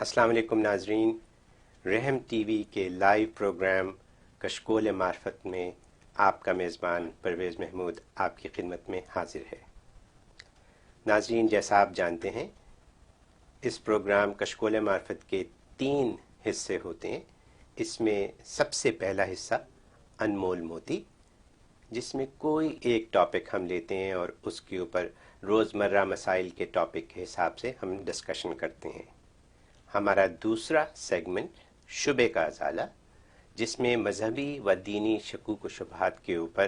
السلام علیکم ناظرین، رحم ٹی وی کے لائیو پروگرام کشکول معرفت میں آپ کا میزبان پرویز محمود آپ کی خدمت میں حاضر ہے۔ ناظرین، جیسا آپ جانتے ہیں اس پروگرام کشکول معرفت کے 3 حصے ہوتے ہیں۔ اس میں سب سے پہلا حصہ انمول موتی، جس میں کوئی ایک ٹاپک ہم لیتے ہیں اور اس کے اوپر روزمرہ مسائل کے ٹاپک کے حساب سے ہم ڈسکشن کرتے ہیں۔ ہمارا دوسرا سیگمنٹ شبے کا ازالہ، جس میں مذہبی و دینی شکوک و شبہات کے اوپر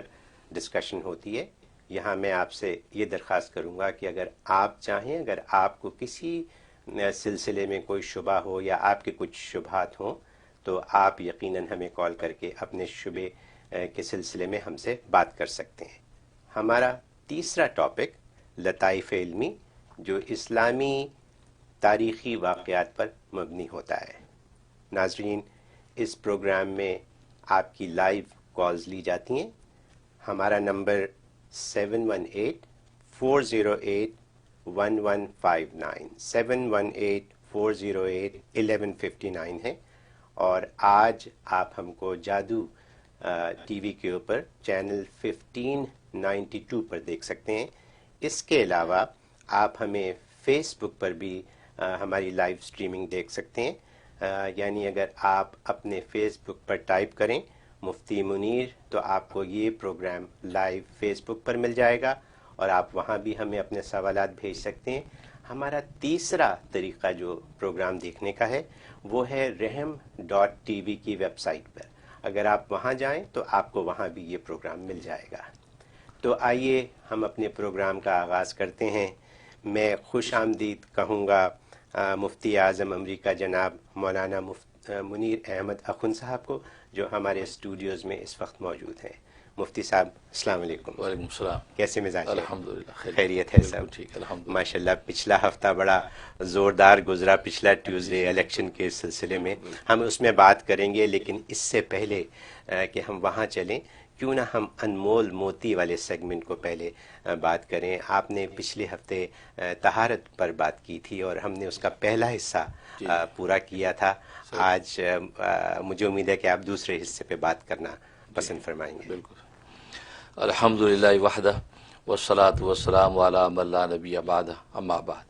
ڈسکشن ہوتی ہے۔ یہاں میں آپ سے یہ درخواست کروں گا کہ اگر آپ چاہیں، اگر آپ کو کسی سلسلے میں کوئی شبہ ہو یا آپ کے کچھ شبہات ہوں تو آپ یقیناً ہمیں کال کر کے اپنے شبے کے سلسلے میں ہم سے بات کر سکتے ہیں۔ ہمارا تیسرا ٹاپک لطائف علمی، جو اسلامی تاریخی واقعات پر مبنی ہوتا ہے۔ ناظرین، اس پروگرام میں آپ کی لائیو کالز لی جاتی ہیں۔ ہمارا نمبر 718-408-1159 718-408-1159 ہے، اور آج آپ ہم کو جادو ٹی وی کے اوپر چینل 1592 پر دیکھ سکتے ہیں۔ اس کے علاوہ آپ ہمیں فیس بک پر بھی ہماری لائیو سٹریمنگ دیکھ سکتے ہیں۔ یعنی اگر آپ اپنے فیس بک پر ٹائپ کریں مفتی منیر تو آپ کو یہ پروگرام لائیو فیس بک پر مل جائے گا، اور آپ وہاں بھی ہمیں اپنے سوالات بھیج سکتے ہیں۔ ہمارا تیسرا طریقہ جو پروگرام دیکھنے کا ہے وہ ہے رحم.tv کی ویب سائٹ پر۔ اگر آپ وہاں جائیں تو آپ کو وہاں بھی یہ پروگرام مل جائے گا۔ تو آئیے ہم اپنے پروگرام کا آغاز کرتے ہیں۔ میں خوش آمدید کہوں گا مفتی اعظم امریکہ جناب مولانا منیر احمد اخن صاحب کو، جو ہمارے اسٹوڈیوز میں اس وقت موجود ہیں۔ مفتی صاحب السلام علیکم۔ وعلیکم السلام۔ کیسے مزاج ہیں؟ الحمدللہ خیریت ہے سب؟ ٹھیک، الحمدللہ۔ ماشاءاللہ پچھلا ہفتہ بڑا زوردار گزرا، پچھلا ٹیوزڈے الیکشن کے سلسلے میں ہم اس میں بات کریں گے، لیکن اس سے پہلے کہ ہم وہاں چلیں، کیوں نہ ہم انمول موتی والے سیگمنٹ کو پہلے بات کریں۔ آپ نے پچھلے ہفتے طہارت پر بات کی تھی اور ہم نے اس کا پہلا حصہ پورا کیا تھا۔ آج مجھے امید ہے کہ آپ دوسرے حصے پہ بات کرنا پسند فرمائیں گے۔ بالکل۔ الحمدللہ وحدہ والصلاۃ والسلام علی من لا نبی بعدہ، اما بعد۔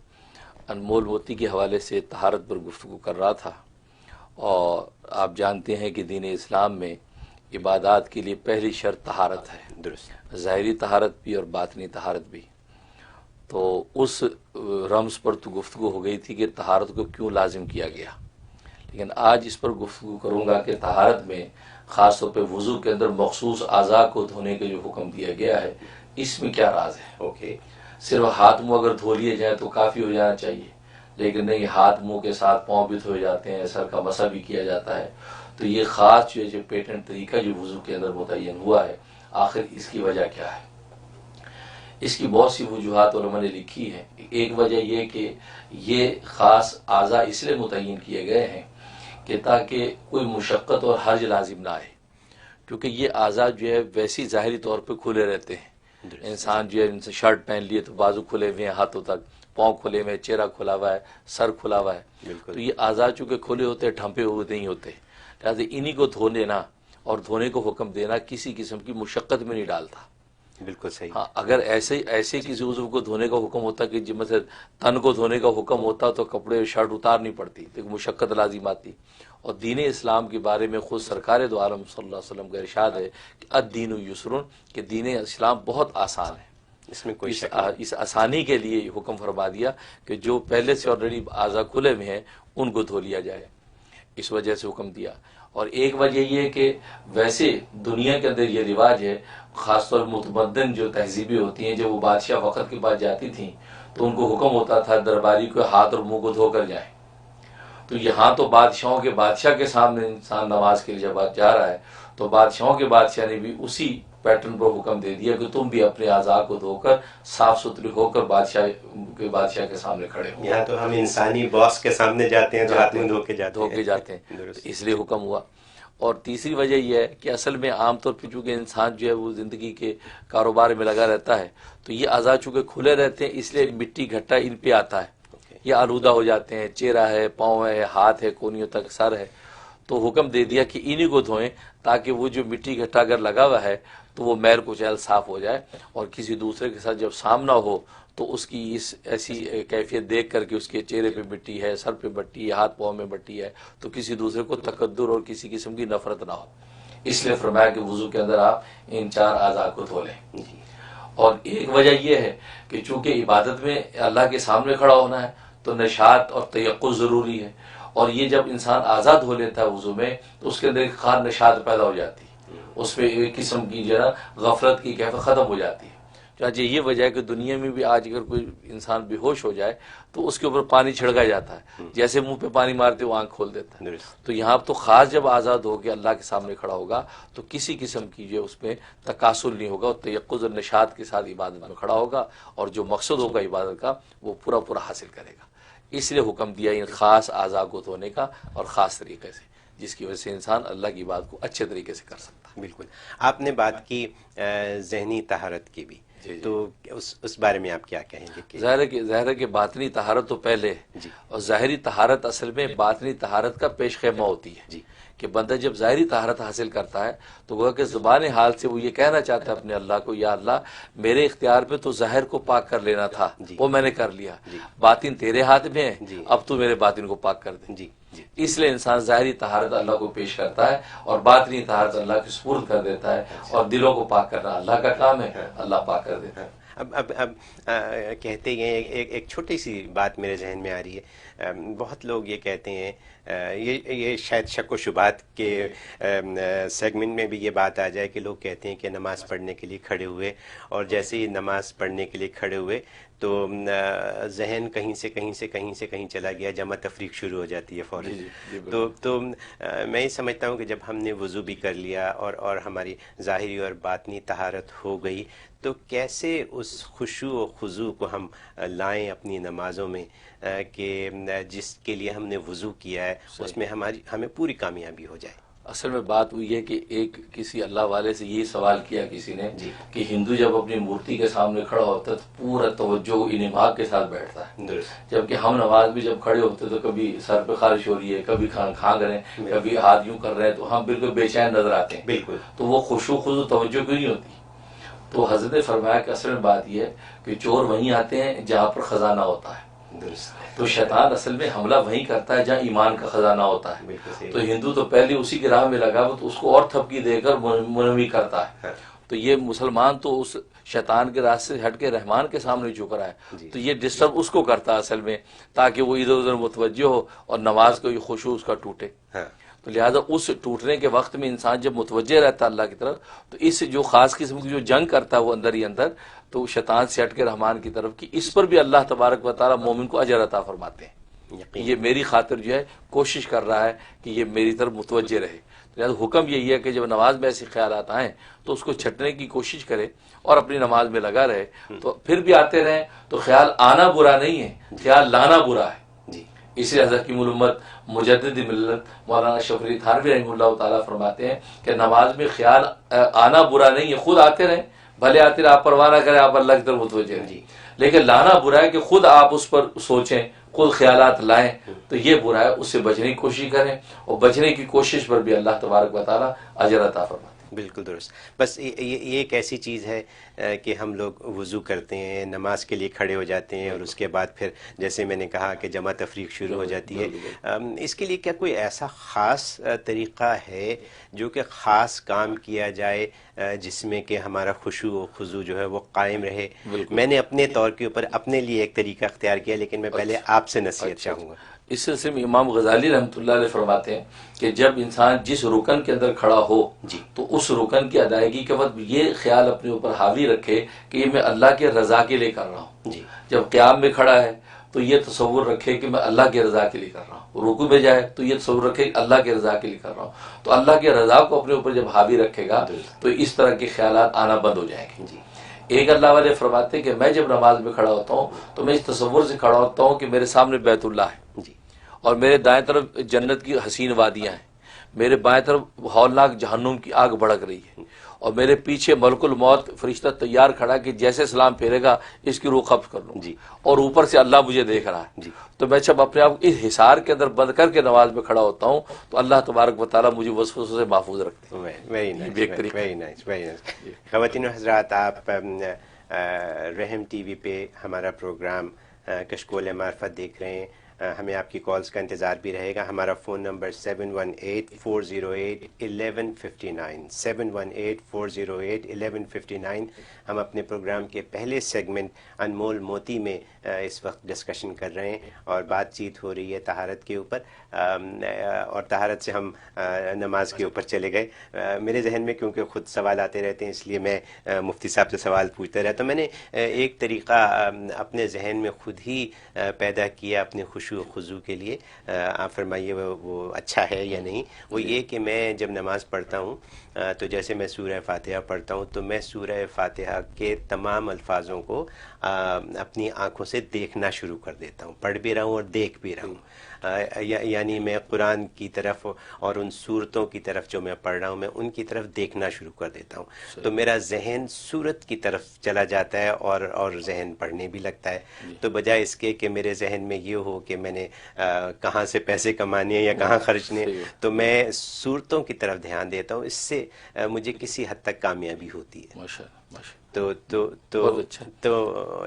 انمول موتی کے حوالے سے طہارت پر گفتگو کر رہا تھا، اور آپ جانتے ہیں کہ دین اسلام میں عبادات کے لیے پہلی شرط طہارت ہے، درست۔ ظاہری طہارت بھی اور باطنی طہارت بھی۔ تو اس رمز پر تو گفتگو ہو گئی تھی کہ طہارت کو کیوں لازم کیا گیا، لیکن آج اس پر گفتگو کروں گا کہ طہارت میں خاص طور پہ وضو کے اندر مخصوص اعضاء کو دھونے کا جو حکم دیا گیا ہے، اس میں کیا راز ہے۔ اوکے۔ صرف ہاتھ منہ اگر دھو لیے جائیں تو کافی ہو جانا چاہیے، لیکن نہیں، ہاتھ منہ کے ساتھ پاؤں بھی دھوئے جاتے ہیں، سر کا مسح بھی کیا جاتا ہے۔ تو یہ خاص جو پیٹنٹ طریقہ جو وضو کے اندر متعین ہوا ہے، آخر اس کی وجہ کیا ہے؟ اس کی بہت سی وجوہات علماء نے لکھی ہیں۔ ایک وجہ یہ کہ یہ خاص اعضاء اس لیے متعین کیے گئے ہیں کہ تاکہ کوئی مشقت اور حرج لازم نہ آئے، کیونکہ یہ اعضاء جو ہے ویسی ظاہری طور پہ کھلے رہتے ہیں۔ انسان جو ہے شرٹ پہن لیے تو بازو کھلے ہوئے ہیں ہاتھوں تک، پاؤں کھلے ہوئے ہیں، چہرہ کھلا ہوا ہے، سر کھلا ہوا ہے۔ تو یہ اعضاء چونکہ کھلے ہوتے ہیں، ڈھمپے ہوئے نہیں ہوتے، لہٰذا انہی کو دھو لینا اور دھونے کو حکم دینا کسی قسم کی مشقت میں نہیں ڈالتا۔ بالکل صحیح۔ ہاں، اگر ایسے کسی عضو کو دھونے کا حکم ہوتا کہ مثلا تن کو دھونے کا حکم ہوتا تو کپڑے شرٹ اتارنی پڑتی، لیکن مشقت لازم آتی۔ اور دین اسلام کے بارے میں خود سرکار دو عالم صلی اللہ علیہ وسلم کا ارشاد ہے کہ الدین یسرن، کہ دین اسلام بہت آسان ہے۔ اس میں کوئی شک اس آسانی کے لیے حکم فرما دیا کہ جو پہلے سے آلریڈی اعضاء کھلے میں ہیں ان کو دھو لیا جائے، اس وجہ سے حکم دیا۔ اور ایک وجہ یہ ہے کہ ویسے دنیا کے اندر یہ رواج ہے، خاص طور متمدن جو تہذیبیں ہوتی ہیں، جب وہ بادشاہ وقت کے بعد جاتی تھیں تو ان کو حکم ہوتا تھا درباری کو ہاتھ اور منہ کو دھو کر جائیں۔ تو یہاں تو بادشاہوں کے بادشاہ کے سامنے انسان نماز کے لیے جب جا رہا ہے تو بادشاہوں کے بادشاہ نے بھی اسی پیٹرن پر حکم دے دیا کہ تم بھی اپنے اعضاء کو دھو کر صاف ستھرے ہو کر بادشاہ کے سامنے کھڑے ہو۔ یہاں تو ہم انسانی باس کے سامنے جاتے ہیں تو ہاتھ منہ دھو کے جاتے ہیں۔ اس لیے حکم ہوا۔ اور تیسری وجہ یہ ہے کہ اصل میں عام طور پہ چونکہ انسان جو ہے وہ زندگی کے کاروبار میں لگا رہتا ہے، تو یہ اعضاء چونکہ کھلے رہتے ہیں اس لیے مٹی گھٹا ان پہ آتا ہے، یہ آلودہ ہو جاتے ہیں، چہرہ ہے، پاؤں ہے، ہاتھ ہے، کونیوں تک سر ہے، تو حکم دے دیا کہ انہی کو دھوئیں تاکہ وہ جو مٹی گھٹا اگر لگا ہوا ہے تو وہ میل کچیل صاف ہو جائے، اور کسی دوسرے کے ساتھ جب سامنا ہو تو اس کی اس ایسی کیفیت دیکھ کر کے اس کے چہرے پہ مٹی ہے، سر پہ مٹی ہے، ہاتھ پاؤں میں مٹی ہے، تو کسی دوسرے کو تکدر اور کسی قسم کی نفرت نہ ہو۔ اس لیے فرمایا کہ وضو کے اندر آپ ان 4 اعضاء کو دھو لیں۔ اور ایک وجہ یہ ہے کہ چونکہ عبادت میں اللہ کے سامنے کھڑا ہونا ہے تو نشاط اور تیقظ ضروری ہے، اور یہ جب انسان آزاد ہو لیتا ہے وضو میں تو اس کے اندر ایک خاص نشاط پیدا ہو جاتی ہے، اس میں ایک قسم کی جو ہے غفلت کی کیفیت ختم ہو جاتی ہے۔ چنانچہ یہ وجہ ہے کہ دنیا میں بھی آج اگر کوئی انسان بے ہوش ہو جائے تو اس کے اوپر پانی چھڑکا جاتا ہے، جیسے منہ پہ پانی مارتے وہ آنکھ کھول دیتا ہے۔ تو یہاں تو خاص جب آزاد ہو کے اللہ کے سامنے کھڑا ہوگا تو کسی قسم کی جو اس میں تکاسل نہیں ہوگا، اور تیقظ اور نشاط کے ساتھ عبادت میں کھڑا ہوگا، اور جو مقصد ہوگا عبادت کا وہ پورا پورا حاصل کرے گا۔ اس لیے حکم دیا ان خاص اعضاء کو دھونے کا، اور خاص طریقے سے، جس کی وجہ سے انسان اللہ کی بات کو اچھے طریقے سے کر سکتا ہے۔ بالکل، آپ نے بات کی ذہنی طہارت کی بھی، تو اس بارے میں آپ کیا کہیں گے؟ ظاہر ہے کہ باطنی طہارت تو پہلے ہے، اور ظاہری طہارت اصل میں باطنی طہارت کا پیش خیمہ ہوتی ہے، کہ بندہ جب ظاہری طہارت حاصل کرتا ہے تو گویا کہ زبان حال سے وہ یہ کہنا چاہتا ہے اپنے اللہ کو، یا اللہ میرے اختیار پہ تو ظاہر کو پاک کر لینا تھا، وہ میں نے کر لیا، باطن تیرے ہاتھ میں ہے، اب تو میرے باطن کو پاک کر دے۔ اس لیے انسان ظاہری طہارت اللہ کو پیش کرتا ہے اور باطنی طہارت اللہ کے سپرد کر دیتا ہے، اور دلوں کو پاک کرنا اللہ کا کام ہے، اللہ پاک کر دیتا ہے۔ اب کہتے ہیں ایک چھوٹی سی بات میرے ذہن میں آ رہی ہے، بہت لوگ یہ کہتے ہیں، یہ شاید شک و شبہات کے سیگمنٹ میں بھی یہ بات آ جائے کہ لوگ کہتے ہیں کہ نماز پڑھنے کے لیے کھڑے ہوئے، اور جیسے ہی نماز پڑھنے کے لیے کھڑے ہوئے تو ذہن کہیں سے کہیں چلا گیا، جمع تفریق شروع ہو جاتی ہے فوراً۔ تو میں یہ سمجھتا ہوں کہ جب ہم نے وضو بھی کر لیا اور ہماری ظاہری اور باطنی طہارت ہو گئی، تو کیسے اس خشوع و خضوع کو ہم لائیں اپنی نمازوں میں، کہ جس کے لیے ہم نے وضو کیا ہے اس میں ہمیں پوری کامیابی ہو جائے۔ اصل میں بات ہوئی ہے کہ ایک کسی اللہ والے سے یہ سوال کیا کسی نے کہ ہندو جب اپنی مورتی کے سامنے کھڑا ہوتا ہے تو پورا توجہ انہماک کے ساتھ بیٹھتا ہے، جبکہ ہم نماز میں جب کھڑے ہوتے تو کبھی سر پہ خارش ہو رہی ہے، کبھی کھانگ رہے ہیں، کبھی ہاتھ یوں کر رہے ہیں، تو ہم بالکل بے چین نظر آتے ہیں۔ بالکل، تو وہ خشوع خضوع توجہ کیوں نہیں ہوتی؟ تو حضرت نے فرمایا کہ اصل میں بات یہ ہے کہ چور وہیں آتے ہیں جہاں پر خزانہ ہوتا ہے، تو شیطان اصل میں حملہ وہیں کرتا ہے جہاں ایمان کا خزانہ ہوتا ہے۔ تو ہندو تو پہلے اسی کی راہ میں لگا وہ تو اس کو اور تھپکی دے کر منوی کرتا ہے، تو یہ مسلمان تو اس شیطان کے راستے سے ہٹ کے رحمان کے سامنے جھک رہا ہے، تو یہ ڈسٹرب اس کو کرتا ہے اصل میں، تاکہ وہ ادھر ادھر متوجہ ہو اور نماز کو یہ خشوع اس کا ٹوٹے۔ تو لہٰذا اس ٹوٹنے کے وقت میں انسان جب متوجہ رہتا ہے اللہ کی طرف، تو اس جو خاص قسم کی جو جنگ کرتا ہے وہ اندر ہی اندر، تو شیطان سے ہٹ کے رحمان کی طرف کی، اس پر بھی اللہ تبارک و تعالیٰ مومن کو اجر عطا فرماتے ہیں۔ یہ میری خاطر جو ہے کوشش کر رہا ہے کہ یہ میری طرف متوجہ رہے۔ لہٰذا حکم یہی ہے کہ جب نماز میں ایسے خیالات آئیں تو اس کو چھٹنے کی کوشش کرے اور اپنی نماز میں لگا رہے، تو پھر بھی آتے رہیں تو خیال آنا برا نہیں ہے، خیال لانا برا ہے۔ اس لیے حضرت حکیم الامت مجدد ملت مولانا اشرف علی تھانوی رحمہ اللہ تعالیٰ فرماتے ہیں کہ نماز میں خیال آنا برا نہیں ہے، خود آتے رہیں، بھلے آتے رہے، آپ پرواہ نہ کریں، آپ اللہ کی طرف متوجہ رہیں، لیکن لانا برا ہے کہ خود آپ اس پر سوچیں، خود خیالات لائیں، تو یہ برا ہے، اس سے بچنے کی کوشش کریں، اور بچنے کی کوشش پر بھی اللہ تبارک و تعالیٰ اجر عطا فرماتے ہیں۔ بالکل درست۔ بس یہ ایک ایسی چیز ہے کہ ہم لوگ وضو کرتے ہیں، نماز کے لیے کھڑے ہو جاتے ہیں، اور اس کے بعد پھر جیسے میں نے کہا کہ جمع تفریق شروع ہو جاتی ہے۔ اس کے لیے کیا کوئی ایسا خاص طریقہ ہے جو کہ خاص کام کیا جائے جس میں کہ ہمارا خشوع و خضوع جو ہے وہ قائم رہے؟ میں نے اپنے طور کے اوپر اپنے لیے ایک طریقہ اختیار کیا، لیکن میں پہلے آپ سے نصیحت چاہوں گا۔ اس سلسلے میں امام غزالی رحمۃ اللہ علیہ فرماتے ہیں کہ جب انسان جس رکن کے اندر کھڑا ہو تو اس رکن کی ادائیگی کے وقت یہ خیال اپنے اوپر حاوی رکھے کہ یہ میں اللہ کے رضا کے لیے کر رہا ہوں۔ جب قیام میں کھڑا ہے تو یہ تصور رکھے کہ میں اللہ کے رضا کے لیے کر رہا ہوں، رکوع میں جائے تو یہ تصور رکھے کہ اللہ کے رضا کے لیے کر رہا ہوں۔ تو اللہ کے رضا کو اپنے اوپر جب حاوی رکھے گا تو اس طرح کے خیالات آنا بند ہو جائیں گے۔ ایک اللہ والے فرماتے ہیں کہ میں جب نماز میں کھڑا ہوتا ہوں تو میں اس تصور سے کھڑا ہوتا ہوں کہ میرے سامنے بیت اللہ ہے اور میرے دائیں طرف جنت کی حسین وادیاں ہیں، میرے بائیں طرف ہولناک جہنم کی آگ بھڑک رہی ہے اور میرے پیچھے ملک الموت فرشتہ تیار کھڑا کہ جیسے سلام پھیرے گا اس کی روح قبض کر لوں جی اور اوپر سے اللہ مجھے دیکھ رہا ہے. جی تو میں جب اپنے آپ کو اس حصار کے اندر بند کر کے نماز میں کھڑا ہوتا ہوں تو اللہ تبارک و تعالیٰ مجھے وسوسوں سے محفوظ رکھتے ہیں. Very nice. خواتین و حضرات، آپ رحم ٹی وی پہ ہمارا پروگرام کشکول معرفت دیکھ رہے ہیں. ہمیں آپ کی کالز کا انتظار بھی رہے گا. ہمارا فون نمبر 718-408-1159 718-408-1159. ہم اپنے پروگرام کے پہلے سیگمنٹ انمول موتی میں اس وقت ڈسکشن کر رہے ہیں اور بات چیت ہو رہی ہے طہارت کے اوپر، اور طہارت سے ہم نماز کے اوپر چلے گئے. میرے ذہن میں کیونکہ خود سوال آتے رہتے ہیں اس لیے میں مفتی صاحب سے سوال پوچھتا رہتا ہوں. میں نے ایک طریقہ اپنے ذہن میں خود ہی پیدا کیا اپنے خشوع و خضوع کے لیے. آپ فرمائیے وہ اچھا ہے یا نہیں. وہ یہ کہ میں جب نماز پڑھتا ہوں تو جیسے میں سورہ فاتحہ پڑھتا ہوں تو میں سورہ فاتحہ کے تمام الفاظوں کو اپنی آنکھوں سے دیکھنا شروع کر دیتا ہوں. پڑھ بھی رہا ہوں اور دیکھ بھی رہا ہوں. یعنی میں قرآن کی طرف اور ان صورتوں کی طرف جو میں پڑھ رہا ہوں میں ان کی طرف دیکھنا شروع کر دیتا ہوں. تو میرا ذہن صورت کی طرف چلا جاتا ہے اور ذہن پڑھنے بھی لگتا ہے. تو بجائے اس کے کہ میرے ذہن میں یہ ہو کہ میں نے کہاں سے پیسے کمانے ہیں یا کہاں خرچنے، تو میں صورتوں کی طرف دھیان دیتا ہوں. اس سے مجھے کسی حد تک کامیابی ہوتی ہے. تو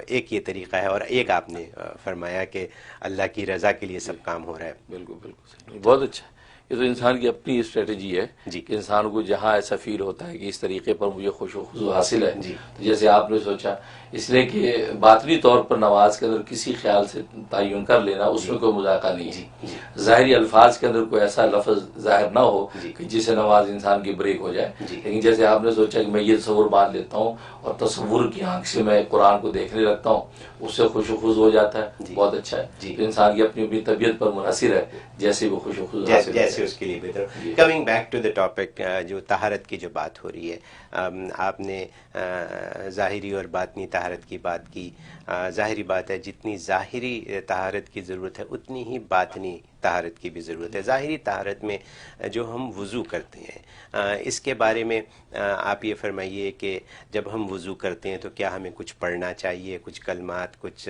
ایک یہ طریقہ ہے، اور ایک آپ نے فرمایا کہ اللہ کی رضا کے لیے سب کام ہو رہا ہے. بالکل صحیح، بہت اچھا. یہ تو انسان کی اپنی اسٹریٹجی ہے جی کہ انسان کو جہاں ایسا فیل ہوتا ہے کہ اس طریقے پر مجھے خوش و خضوع حاصل ہے، جی تو جیسے آپ نے سوچا، اس لیے کہ باطنی طور پر نماز کے اندر کسی خیال سے تعین کر لینا اس میں کوئی مذاقہ نہیں ہے. ظاہری الفاظ کے اندر کوئی ایسا لفظ ظاہر نہ ہو کہ جس سے نماز انسان کی بریک ہو جائے. لیکن جیسے آپ نے سوچا کہ میں یہ تصور باندھ لیتا ہوں اور تصور کی آنکھ سے میں قرآن کو دیکھنے لگتا ہوں، اس سے خوش و خضوع ہو جاتا ہے. بہت اچھا ہے. تو انسان کی اپنی اپنی طبیعت پر منحصر ہے جیسے وہ خوش و خضوع حاصل جیسے اس کے لیے بہتر. Coming back to the topic, جو طہارت کی جو بات ہو رہی ہے، آپ نے ظاہری اور باطنی طہارت کی بات کی. ظاہری بات ہے جتنی ظاہری طہارت کی ضرورت ہے اتنی ہی باطنی طہارت کی بھی ضرورت ہے. ظاہری طہارت میں جو ہم وضو کرتے ہیں، اس کے بارے میں آپ یہ فرمائیے کہ جب ہم وضو کرتے ہیں تو کیا ہمیں کچھ پڑھنا چاہیے، کچھ کلمات، کچھ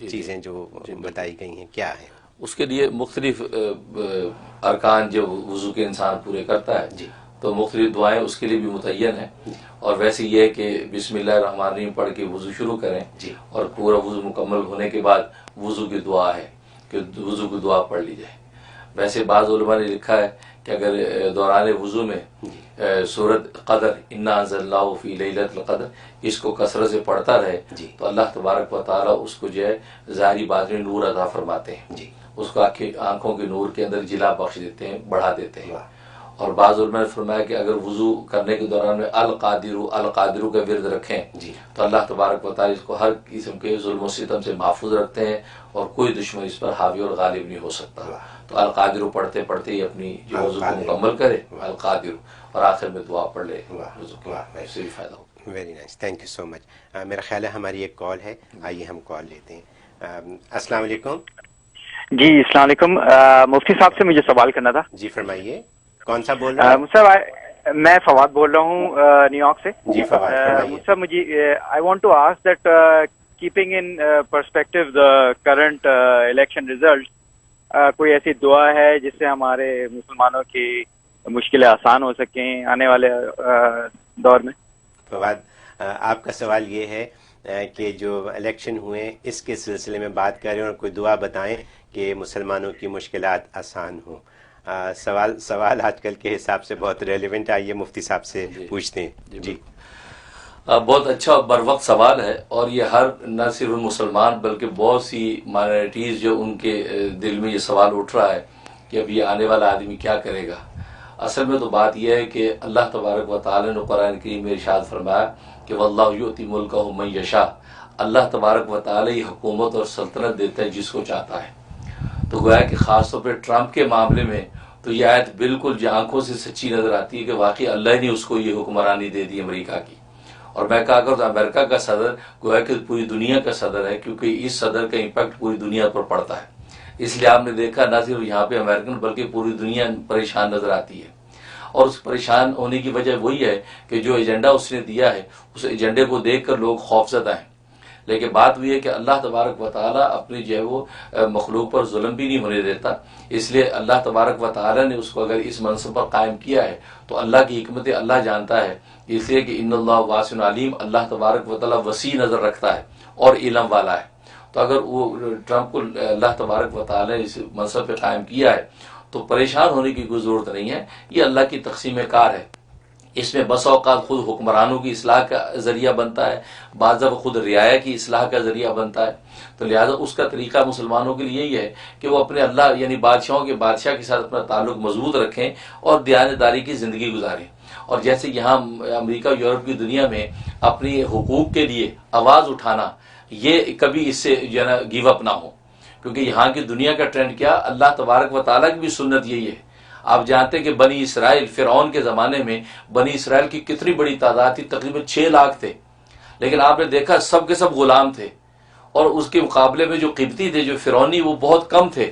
چیزیں جو بتائی گئی ہیں کیا ہیں؟ اس کے لیے مختلف ارکان جو وضو کے انسان پورے کرتا ہے تو مختلف دعائیں اس کے لیے بھی متعین ہیں. اور ویسے یہ ہے کہ بسم اللہ الرحمن الرحیم پڑھ کے وضو شروع کریں اور پورا وضو مکمل ہونے کے بعد وضو کی دعا ہے کہ وضو کی دعا پڑھ لی جائے. ویسے بعض علماء نے لکھا ہے کہ اگر دوران وضو میں سورۃ قدر انا انزلناہ فی لیلۃ القدر اس کو کثرت سے پڑھتا رہے تو اللہ تبارک و تعالیٰ اس کو جو ہے ظاہری باطنی نور عطا فرماتے ہیں. اس کو آنکھوں کے نور کے اندر جلا بخش دیتے ہیں، بڑھا دیتے ہیں. اور بعض علماء نے فرمایا کہ اگر وضو کرنے کے دوران میں القادر کا ورد رکھیں تو اللہ تبارک و تعالیٰ اس کو ہر قسم کے ظلم و ستم سے محفوظ رکھتے ہیں اور کوئی دشمن اس پر حاوی اور غالب نہیں ہو سکتا. تو القادر پڑھتے پڑھتے ہی اپنی جو وضو کو مکمل کرے القادر، اور آخر میں دعا پڑھ لے، اس سے بھی فائدہ ہوگا. Very nice, thank you so much. میرا خیال ہے ہماری ایک کال ہے، آئیے ہم کال لیتے ہیں. السلام علیکم. جی السلام علیکم. مفتی صاحب سے مجھے سوال کرنا تھا. جی فرمائیے، کون سا بول رہا ہے؟ صاحب میں فواد بول رہا ہوں نیو یارک سے. جی فواد. صاحب مجھے I want to ask that keeping in perspective the current election result, کوئی ایسی دعا ہے جس سے ہمارے مسلمانوں کی مشکلیں آسان ہو سکیں آنے والے دور میں؟ فواد، آپ کا سوال یہ ہے کہ جو الیکشن ہوئے اس کے سلسلے میں بات کریں اور کوئی دعا بتائیں کہ مسلمانوں کی مشکلات آسان ہوں. سوال آج کل کے حساب سے بہت ریلیونٹ ہے. آئیے مفتی صاحب سے پوچھتے ہیں. جی بہت اچھا بر وقت سوال ہے، اور یہ ہر نہ صرف مسلمان بلکہ بہت سی مائنورٹیز جو ان کے دل میں یہ سوال اٹھ رہا ہے کہ اب یہ آنے والا آدمی کیا کرے گا. اصل میں تو بات یہ ہے کہ اللہ تبارک و تعالی نے قرآن کریم میں ارشاد فرمایا کہ واللہ یؤتی ملکہ من یشاء، اللہ تبارک و تعالی حکومت اور سلطنت دیتا ہے جس کو چاہتا ہے. تو گویا کہ خاص طور پہ ٹرمپ کے معاملے میں تو یہ آیت بالکل جو آنکھوں سے سچی نظر آتی ہے کہ واقعی اللہ نے اس کو یہ حکمرانی دے دی امریکہ کی. اور میں کہا کرتا ہوں امریکہ کا صدر گویا کہ پوری دنیا کا صدر ہے، کیونکہ اس صدر کا امپیکٹ پوری دنیا پر پڑتا ہے. اس لیے آپ نے دیکھا نہ صرف یہاں پہ امریکن بلکہ پوری دنیا پریشان نظر آتی ہے، اور اس پریشان ہونے کی وجہ وہی ہے کہ جو ایجنڈا اس نے دیا ہے اس ایجنڈے کو دیکھ کر لوگ خوفزدہ ہیں۔ لیکن بات وہ یہ کہ اللہ تبارک و تعالیٰ اپنی جو ہے وہ مخلوق پر ظلم بھی نہیں ہونے دیتا، اس لیے اللہ تبارک و تعالیٰ نے اس کو اگر اس منصب پر قائم کیا ہے تو اللہ کی حکمت اللہ جانتا ہے، اس لیے کہ ان اللہ واسع علیم، اللہ تبارک و تعالیٰ وسیع نظر رکھتا ہے اور علم والا ہے۔ تو اگر وہ ٹرمپ کو اللہ تبارک و تعالیٰ نے اس منصب پہ قائم کیا ہے تو پریشان ہونے کی کوئی ضرورت نہیں ہے، یہ اللہ کی تقسیم کار ہے۔ اس میں بس اوقات خود حکمرانوں کی اصلاح کا ذریعہ بنتا ہے، بعض دفعہ خود رعایا کی اصلاح کا ذریعہ بنتا ہے، تو لہٰذا اس کا طریقہ مسلمانوں کے لیے یہی ہے کہ وہ اپنے اللہ یعنی بادشاہوں کے بادشاہ کے ساتھ اپنا تعلق مضبوط رکھیں اور دیانتداری کی زندگی گزاریں۔ اور جیسے یہاں امریکہ یورپ کی دنیا میں اپنی حقوق کے لیے آواز اٹھانا، یہ کبھی اس سے جو ہے نا گیو اپ نہ ہو، کیونکہ یہاں کی دنیا کا ٹرینڈ کیا، اللہ تبارک و تعالیٰ کی بھی سنت یہی ہے۔ آپ جانتے ہیں کہ بنی اسرائیل فرعون کے زمانے میں بنی اسرائیل کی کتنی بڑی تعداد تھی، تقریباً 6 لاکھ تھے، لیکن آپ نے دیکھا سب کے سب غلام تھے، اور اس کے مقابلے میں جو قبطی تھے جو فرعونی وہ بہت کم تھے،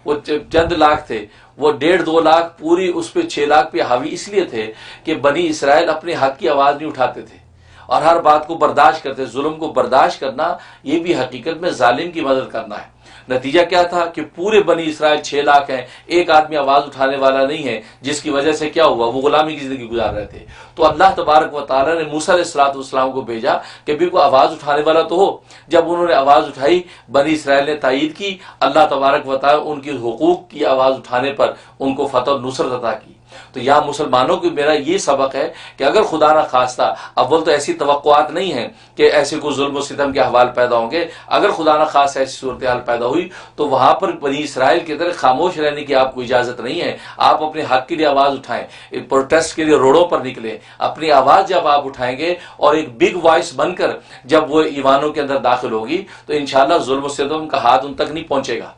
وہ چند لاکھ تھے، وہ 1.5-2 لاکھ پوری اس پہ 6 لاکھ پہ حاوی اس لیے تھے کہ بنی اسرائیل اپنے حق کی آواز نہیں اٹھاتے تھے اور ہر بات کو برداشت کرتے۔ ظلم کو برداشت کرنا یہ بھی حقیقت میں ظالم کی مدد کرنا ہے۔ نتیجہ کیا تھا کہ پورے بنی اسرائیل 6 لاکھ ہیں، ایک آدمی آواز اٹھانے والا نہیں ہے، جس کی وجہ سے کیا ہوا، وہ غلامی کی زندگی گزار رہے تھے۔ تو اللہ تبارک و تعالیٰ نے موسیٰ علیہ السلام کو بھیجا کہ بھی کوئی آواز اٹھانے والا تو ہو۔ جب انہوں نے آواز اٹھائی، بنی اسرائیل نے تائید کی، اللہ تبارک و تعالیٰ ان کی حقوق کی آواز اٹھانے پر ان کو فتح و نصرت عطا کی۔ تو یہاں مسلمانوں کو میرا یہ سبق ہے کہ اگر خدا نہ خواستہ، اول تو ایسی توقعات نہیں ہیں کہ ایسے کوئی ظلم و ستم کے احوال پیدا ہوں گے، اگر خدا نہ خواستہ ایسی صورتحال پیدا ہوئی تو وہاں پر بنی اسرائیل کی طرح خاموش رہنے کی آپ کو اجازت نہیں ہے۔ آپ اپنے حق کے لیے آواز اٹھائیں، پروٹیسٹ کے لیے روڈوں پر نکلیں، اپنی آواز جب آپ اٹھائیں گے اور ایک بگ وائس بن کر جب وہ ایوانوں کے اندر داخل ہوگی تو انشاءاللہ ظلم و ستم کا ہاتھ ان تک نہیں پہنچے گا۔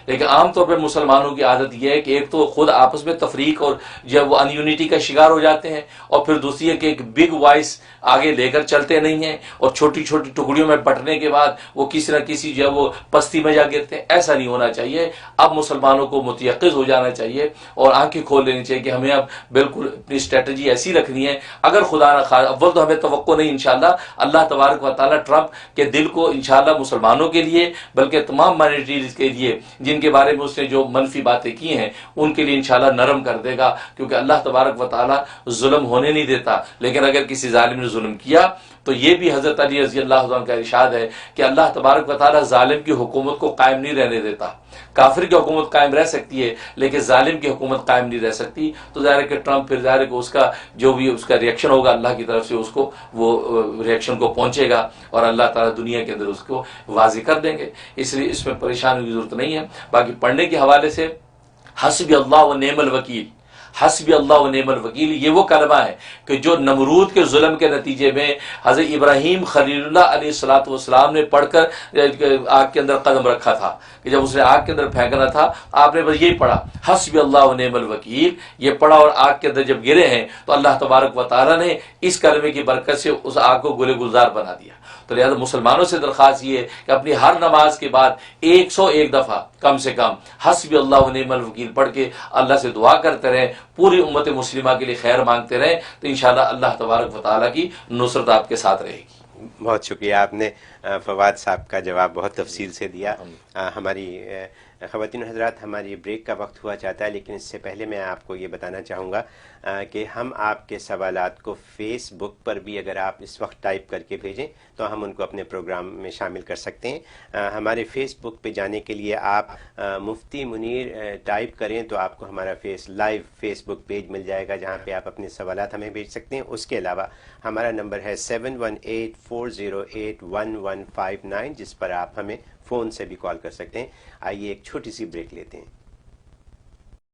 لیکن عام طور پر مسلمانوں کی عادت یہ ہے کہ ایک تو خود آپس میں تفریق اور جب وہ ان یونٹی کا شکار ہو جاتے ہیں، اور پھر دوسری ہے کہ ایک بگ وائس آگے لے کر چلتے نہیں ہیں، اور چھوٹی چھوٹی ٹکڑیوں میں بٹنے کے بعد وہ کسی نہ کسی جو ہے وہ پستی میں جا گرتے ہیں۔ ایسا نہیں ہونا چاہیے۔ اب مسلمانوں کو متیقظ ہو جانا چاہیے اور آنکھیں کھول لینی چاہیے کہ ہمیں اب بالکل اپنی اسٹریٹجی ایسی رکھنی ہے، اگر خدا نہ خواستہ، اول تو ہمیں توقع نہیں انشاءاللہ، اللہ تبارک و تعالیٰ ٹرمپ کے دل کو انشاءاللہ مسلمانوں کے لیے بلکہ تمام مائنورٹیز کے لیے جن کے بارے میں اس نے جو منفی باتیں کی ہیں ان کے لیے انشاءاللہ نرم کر دے گا، کیونکہ اللہ تبارک و تعالیٰ ظلم ہونے نہیں دیتا۔ لیکن اگر کسی ظالم نے ظلم کیا تو یہ بھی حضرت علی رضی اللہ عنہ کا ارشاد ہے کہ اللہ تبارک و تعالیٰ ظالم کی حکومت کو قائم نہیں رہنے دیتا۔ کافر کی حکومت قائم رہ سکتی ہے لیکن ظالم کی حکومت قائم نہیں رہ سکتی۔ تو ظاہر ہے کہ ٹرمپ پھر ظاہر ہے کہ اس کا جو بھی اس کا ریئیکشن ہوگا اللہ کی طرف سے اس کو وہ ریئیکشن کو پہنچے گا اور اللہ تعالیٰ دنیا کے اندر اس کو واضح کر دیں گے، اس لیے اس میں پریشانی کی ضرورت نہیں ہے۔ باقی پڑھنے کے حوالے سے حسبی اللہ و نعم الوکیل، حسبی اللہ و نعم الوکیل یہ وہ کلمہ ہے کہ جو نمرود کے ظلم کے نتیجے میں حضرت ابراہیم خلیل اللہ علیہ السلام نے پڑھ کر آگ کے اندر قدم رکھا تھا، کہ جب اس نے آگ کے اندر پھینکنا تھا آپ نے بس یہی پڑھا حسبی اللہ و نعم الوکیل، یہ پڑھا اور آگ کے اندر جب گرے ہیں تو اللہ تبارک و تعالیٰ نے اس کلمے کی برکت سے اس آگ کو گلے گلزار بنا دیا۔ تو لہذا مسلمانوں سے درخواست یہ ہے کہ اپنی ہر نماز کے بعد 101 دفعہ کم سے کم حسبی اللہ و نعم الوکیل پڑھ کے اللہ سے دعا کرتے رہیں، پوری امت مسلمہ کے لیے خیر مانگتے رہیں، تو انشاءاللہ اللہ تبارک و تعالیٰ کی نصرت آپ کے ساتھ رہے گی۔ بہت شکریہ، آپ نے فواد صاحب کا جواب بہت تفصیل سے دیا۔ ہماری خواتین و حضرات، ہماری بریک کا وقت ہوا چاہتا ہے، لیکن اس سے پہلے میں آپ کو یہ بتانا چاہوں گا کہ ہم آپ کے سوالات کو فیس بک پر بھی اگر آپ اس وقت ٹائپ کر کے بھیجیں تو ہم ان کو اپنے پروگرام میں شامل کر سکتے ہیں۔ ہمارے فیس بک پہ جانے کے لیے آپ مفتی منیر ٹائپ کریں تو آپ کو ہمارا لائیو فیس بک پیج مل جائے گا جہاں پہ آپ اپنے سوالات ہمیں بھیج سکتے ہیں۔ اس کے علاوہ ہمارا نمبر ہے 7184081159 جس پر آپ ہمیں فون سے بھی کال کر سکتے ہیں۔ آئیے ایک چھوٹی سی بریک لیتے ہیں۔